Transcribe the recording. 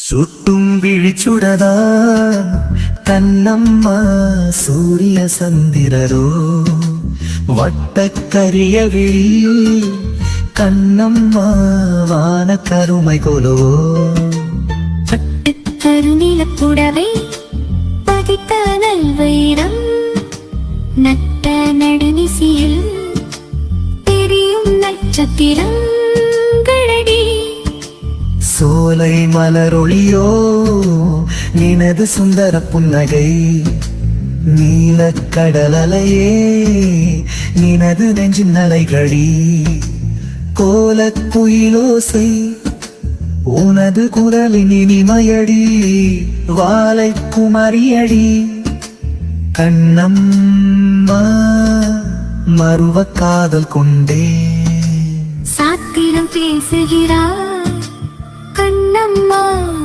சுட்டும் விழிச்சுடதா கண்ணம்மா சூரிய சந்திரரோ வட்டக்கரிய விழி கண்ணம்மா வான கருமை கொலவோ கருநில புடவை பதித்த நல்வைரம் நட்ட நடுநிசியில் தெரியும் நட்சத்திரம் சோலை மலரொளியோ நினது சுந்தர புன்னகை நீலக்கடலையே நினது நெஞ்சின் அலைகளி கோலக்குயிலோசை உனது குரலின் இனிமையடி வாலை குமரியடி கண்ணம்மா மறுவ காதல் கொண்டே சாத்திரம் பேசுகிறார் கண்ணம்மா.